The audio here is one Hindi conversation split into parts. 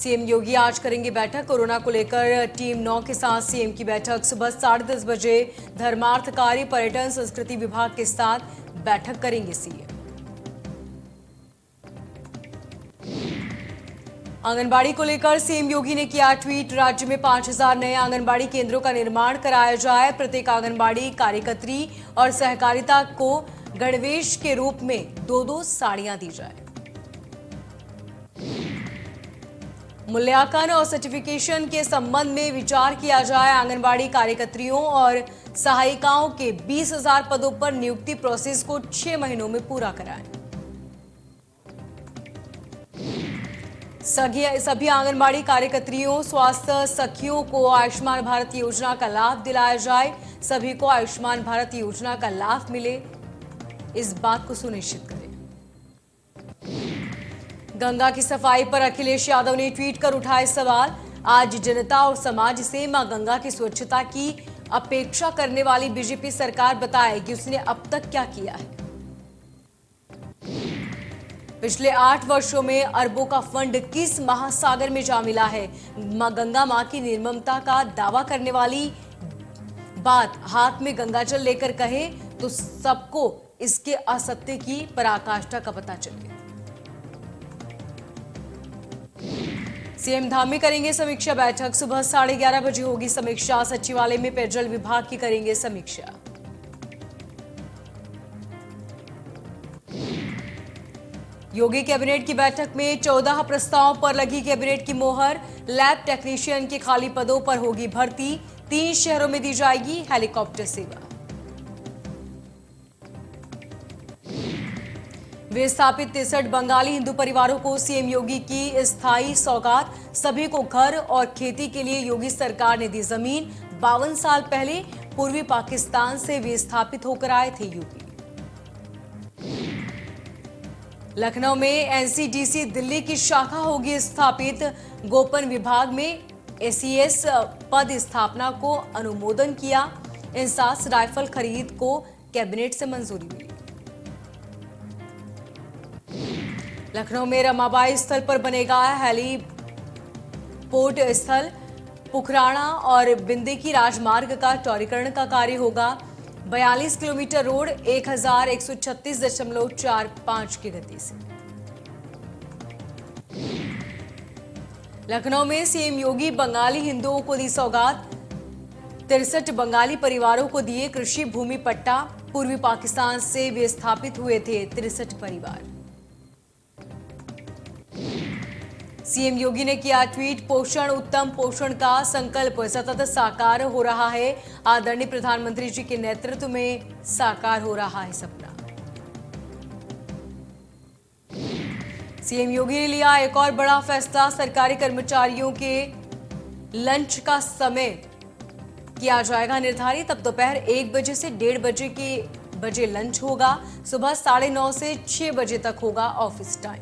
सीएम योगी आज करेंगे बैठक। कोरोना को लेकर टीम 9 के साथ सीएम की बैठक सुबह 10:30 बजे धर्मार्थ कार्य पर्यटन संस्कृति विभाग के साथ बैठक करेंगे सीएम। आंगनबाड़ी को लेकर सीएम योगी ने किया ट्वीट। राज्य में 5000 नए आंगनबाड़ी केंद्रों का निर्माण कराया जाए। प्रत्येक आंगनबाड़ी कार्यकर्त्री और सहकारिता को गणवेश के रूप में 2-2 साड़ियां दी जाए। मूल्यांकन और सर्टिफिकेशन के संबंध में विचार किया जाए। आंगनबाड़ी कार्यकर्त्रियों और सहायिकाओं के 20,000 पदों पर नियुक्ति प्रोसेस को 6 महीनों में पूरा कराएं। सभी आंगनबाड़ी कार्यकर्त्रियों स्वास्थ्य सखियों को आयुष्मान भारत योजना का लाभ दिलाया जाए। सभी को आयुष्मान भारत योजना का लाभ मिले, इस बात को सुनिश्चित करें। गंगा की सफाई पर अखिलेश यादव ने ट्वीट कर उठाए सवाल। आज जनता और समाज से मां गंगा की स्वच्छता की अपेक्षा करने वाली बीजेपी सरकार बताए कि उसने अब तक क्या किया है। पिछले 8 वर्षों में अरबों का फंड किस महासागर में जा मिला है। गंगा मां की निर्ममता का दावा करने वाली बात हाथ में गंगाजल लेकर कहे तो सबको इसके असत्य की पराकाष्ठा का पता चले। सीएम धाम में करेंगे समीक्षा बैठक। सुबह 11:30 बजे होगी समीक्षा। सचिवालय में पेयजल विभाग की करेंगे समीक्षा। योगी कैबिनेट की बैठक में 14 प्रस्तावों पर लगी कैबिनेट की मोहर। लैब टेक्नीशियन के खाली पदों पर होगी भर्ती। 3 शहरों में दी जाएगी हेलीकॉप्टर सेवा। विस्थापित 63 बंगाली हिंदू परिवारों को सीएम योगी की स्थायी सौगात। सभी को घर और खेती के लिए योगी सरकार ने दी जमीन। 52 साल पहले पूर्वी पाकिस्तान से विस्थापित होकर आए थे योगी। लखनऊ में एनसीडीसी दिल्ली की शाखा होगी स्थापित। गोपन विभाग में एसीएस पद स्थापना को अनुमोदन किया। इंसास राइफल खरीद को कैबिनेट से मंजूरी मिली। लखनऊ में रमाबाई स्थल पर बनेगा हेलीपोर्ट स्थल। पुखराना और बिंदेकी राजमार्ग का चौड़ीकरण का कार्य होगा। 42 किलोमीटर रोड 1136.45 की गति से। लखनऊ में सीएम योगी बंगाली हिंदुओं को दी सौगात। 63 बंगाली परिवारों को दिए कृषि भूमि पट्टा। पूर्वी पाकिस्तान से विस्थापित हुए थे 63 परिवार। सीएम योगी ने किया ट्वीट। पोषण उत्तम पोषण का संकल्प सतत साकार हो रहा है। आदरणीय प्रधानमंत्री जी के नेतृत्व में साकार हो रहा है सपना। सीएम योगी ने लिया एक और बड़ा फैसला। सरकारी कर्मचारियों के लंच का समय किया जाएगा निर्धारित। अब दोपहर 1 बजे से 1:30 बजे लंच होगा। सुबह 9:30 से 6 बजे तक होगा ऑफिस टाइम।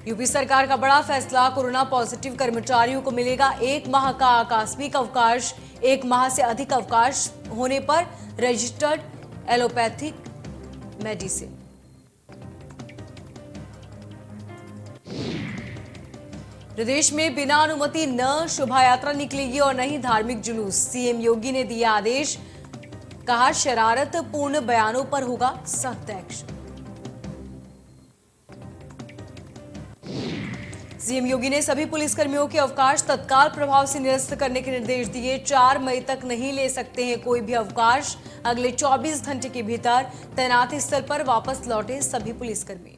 यूपी सरकार का बड़ा फैसला। कोरोना पॉजिटिव कर्मचारियों को मिलेगा 1 माह का आकस्मिक अवकाश। 1 माह से अधिक अवकाश होने पर रजिस्टर्ड एलोपैथिक मेडिसिन। प्रदेश में बिना अनुमति न शोभा यात्रा निकलेगी और न ही धार्मिक जुलूस। सीएम योगी ने दिया आदेश। कहा शरारत पूर्ण बयानों पर होगा सख्त एक्शन। सीएम योगी ने सभी पुलिसकर्मियों के अवकाश तत्काल प्रभाव से निरस्त करने के निर्देश दिए। 4 मई तक नहीं ले सकते हैं कोई भी अवकाश। अगले 24 घंटे के भीतर तैनाती स्थल पर वापस लौटे सभी पुलिसकर्मी।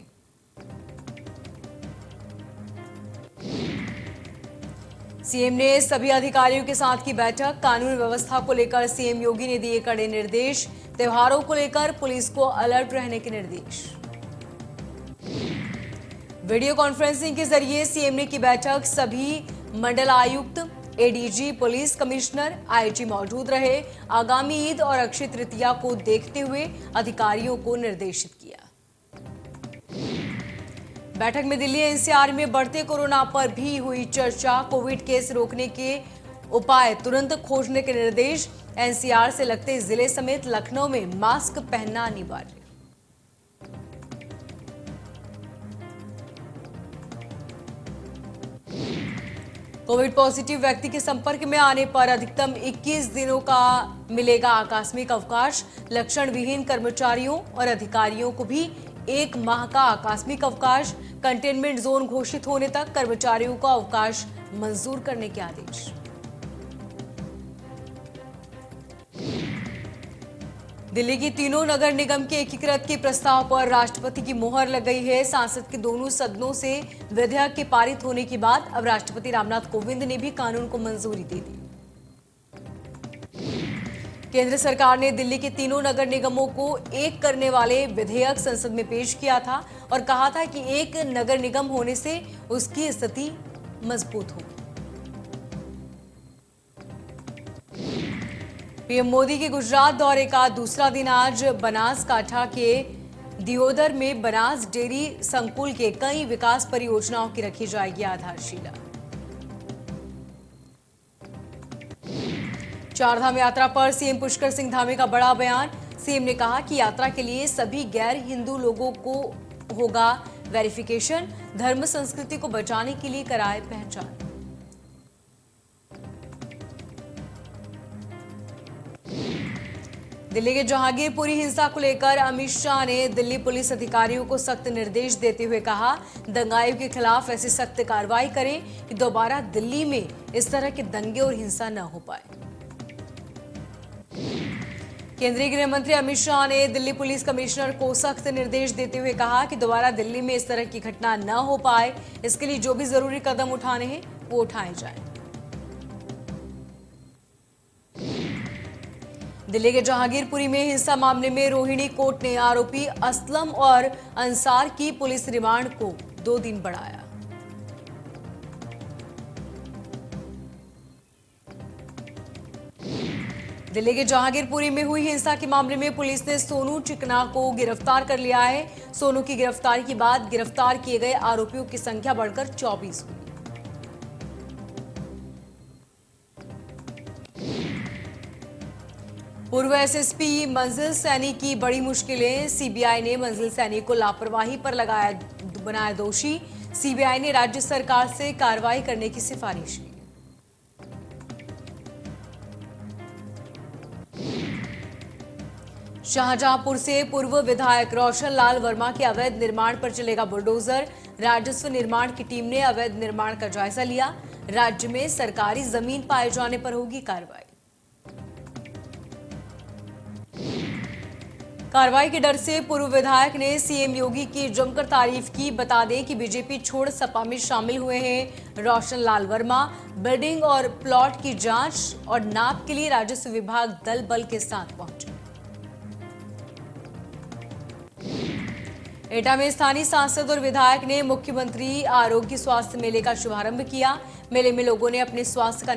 सीएम ने सभी अधिकारियों के साथ की बैठक। कानून व्यवस्था को लेकर सीएम योगी ने दिए कड़े निर्देश। त्योहारों को लेकर पुलिस को अलर्ट रहने के निर्देश। वीडियो कॉन्फ्रेंसिंग के जरिए सीएम ने की बैठक। सभी मंडल आयुक्त, एडीजी, पुलिस कमिश्नर, आईजी मौजूद रहे। आगामी ईद और अक्षय तृतीया को देखते हुए अधिकारियों को निर्देशित किया। बैठक में दिल्ली एनसीआर में बढ़ते कोरोना पर भी हुई चर्चा। कोविड केस रोकने के उपाय तुरंत खोजने के निर्देश। एनसीआर से लगते जिले समेत लखनऊ में मास्क पहनना अनिवार्य। कोविड पॉजिटिव व्यक्ति के संपर्क में आने पर अधिकतम 21 दिनों का मिलेगा आकस्मिक अवकाश। लक्षण विहीन कर्मचारियों और अधिकारियों को भी 1 माह का आकस्मिक अवकाश। कंटेनमेंट जोन घोषित होने तक कर्मचारियों को अवकाश मंजूर करने के आदेश। दिल्ली की तीनों नगर निगम के एकीकृत के प्रस्ताव पर राष्ट्रपति की मोहर लग गई है। संसद के दोनों सदनों से विधेयक के पारित होने के बाद अब राष्ट्रपति रामनाथ कोविंद ने भी कानून को मंजूरी दे दी। केंद्र सरकार ने दिल्ली के तीनों नगर निगमों को एक करने वाले विधेयक संसद में पेश किया था और कहा था कि एक नगर निगम होने से उसकी स्थिति मजबूत होगी। पीएम मोदी के गुजरात दौरे का दूसरा दिन आज बनासकांठा के दियोदर में बनास डेयरी संकुल के कई विकास परियोजनाओं की रखी जाएगी आधारशिला। चारधाम यात्रा पर सीएम पुष्कर सिंह धामी का बड़ा बयान। सीएम ने कहा कि यात्रा के लिए सभी गैर हिंदू लोगों को होगा वेरिफिकेशन। धर्म संस्कृति को बचाने के लिए कराए पहचान। दिल्ली के जहांगीरपुरी हिंसा को लेकर अमित शाह ने दिल्ली पुलिस अधिकारियों को सख्त निर्देश देते हुए कहा, दंगाइयों के खिलाफ ऐसी सख्त कार्रवाई करें कि दोबारा दिल्ली में इस तरह के दंगे और हिंसा न हो पाए। केंद्रीय गृह मंत्री अमित शाह ने दिल्ली पुलिस कमिश्नर को सख्त निर्देश देते हुए कहा कि दोबारा दिल्ली में इस तरह की घटना न हो पाए, इसके लिए जो भी जरूरी कदम उठाने हैं वो उठाए जाएं। दिल्ली के जहांगीरपुरी में हिंसा मामले में रोहिणी कोर्ट ने आरोपी असलम और अंसार की पुलिस रिमांड को 2 दिन बढ़ाया। दिल्ली के जहांगीरपुरी में हुई हिंसा के मामले में पुलिस ने सोनू चिकना को गिरफ्तार कर लिया है। सोनू की गिरफ्तारी के बाद गिरफ्तार किए गए आरोपियों की संख्या बढ़कर 24 हुई। पूर्व एसएसपी मंजिल सैनी की बड़ी मुश्किलें। सीबीआई ने मंजिल सैनी को लापरवाही पर बनाया दोषी। सीबीआई ने राज्य सरकार से कार्रवाई करने की सिफारिश की। शाहजहांपुर से पूर्व विधायक रोशन लाल वर्मा के अवैध निर्माण पर चलेगा बुलडोजर। राजस्व निर्माण की टीम ने अवैध निर्माण का जायजा लिया। राज्य में सरकारी जमीन पाए जाने पर होगी कार्रवाई। कार्रवाई के डर से पूर्व विधायक ने सीएम योगी की जमकर तारीफ की। बता दें कि बीजेपी छोड़ सपा में शामिल हुए हैं रोशन लाल वर्मा। बिल्डिंग और प्लॉट की जांच और नाप के लिए राजस्व विभाग दल बल के साथ पहुंचे। एटा में स्थानीय सांसद और विधायक ने मुख्यमंत्री आरोग्य स्वास्थ्य मेले का शुभारंभ किया। मेले में लोगों ने अपने स्वास्थ्य का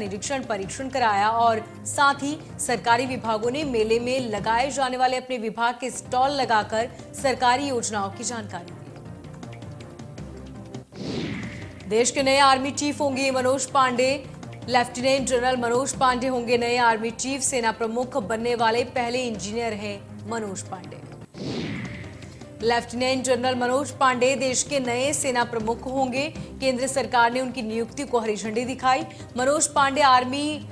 परीक्षण कराया और साथ ही सरकारी विभागों ने मेले में लगाए जाने वाले अपने विभाग के स्टॉल लगाकर सरकारी योजनाओं की जानकारी दी। देश के नए आर्मी चीफ होंगे मनोज पांडे। लेफ्टिनेंट जनरल मनोज पांडे होंगे नए आर्मी चीफ। सेना प्रमुख बनने वाले पहले इंजीनियर हैं मनोज पांडे। लेफ्टिनेंट जनरल मनोज पांडे देश के नए सेना प्रमुख होंगे। केंद्र सरकार ने उनकी नियुक्ति को हरी झंडी दिखाई। मनोज पांडे आर्मी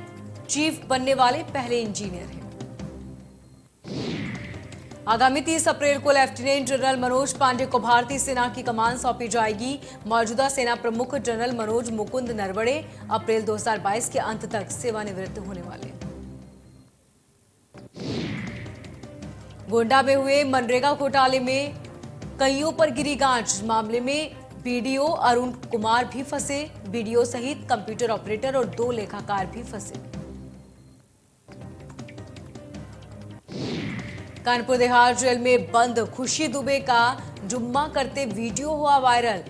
चीफ बनने वाले पहले इंजीनियर हैं। आगामी 30 अप्रैल को लेफ्टिनेंट जनरल मनोज पांडे को भारतीय सेना की कमान सौंपी जाएगी। मौजूदा सेना प्रमुख जनरल मनोज मुकुंद नरवणे अप्रैल 2022 के अंत तक सेवानिवृत्त होने वाले। गोंडा में हुए मनरेगा घोटाले में कईयों पर गिरी गांच। मामले में बीडीओ अरुण कुमार भी फंसे। बीडीओ सहित कंप्यूटर ऑपरेटर और 2 लेखाकार भी फंसे। कानपुर देहात जेल में बंद खुशी दुबे का जुम्मा करते वीडियो हुआ वायरल।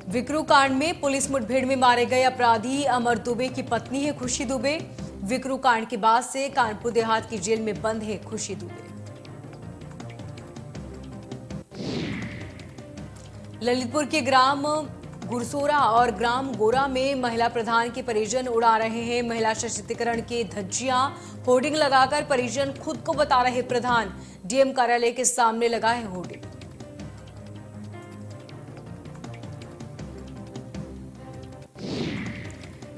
विक्रू कांड में पुलिस मुठभेड़ में मारे गए अपराधी अमर दुबे की पत्नी है खुशी दुबे। विक्रू कांड के बाद से कानपुर देहात की जेल में बंद है खुशी दुबे। ललितपुर के ग्राम गुरसोरा और ग्राम गोरा में महिला प्रधान के परिजन उड़ा रहे हैं महिला सशक्तिकरण के धज्जियां। होर्डिंग लगाकर परिजन खुद को बता रहे प्रधान। डीएम कार्यालय के सामने लगा है होर्डिंग।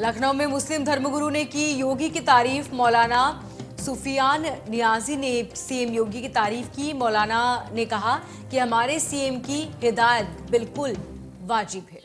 लखनऊ में मुस्लिम धर्मगुरु ने की योगी की तारीफ। मौलाना सुफियान नियाजी ने सीएम योगी की तारीफ की। मौलाना ने कहा कि हमारे सीएम की हिदायत बिल्कुल वाजिब है।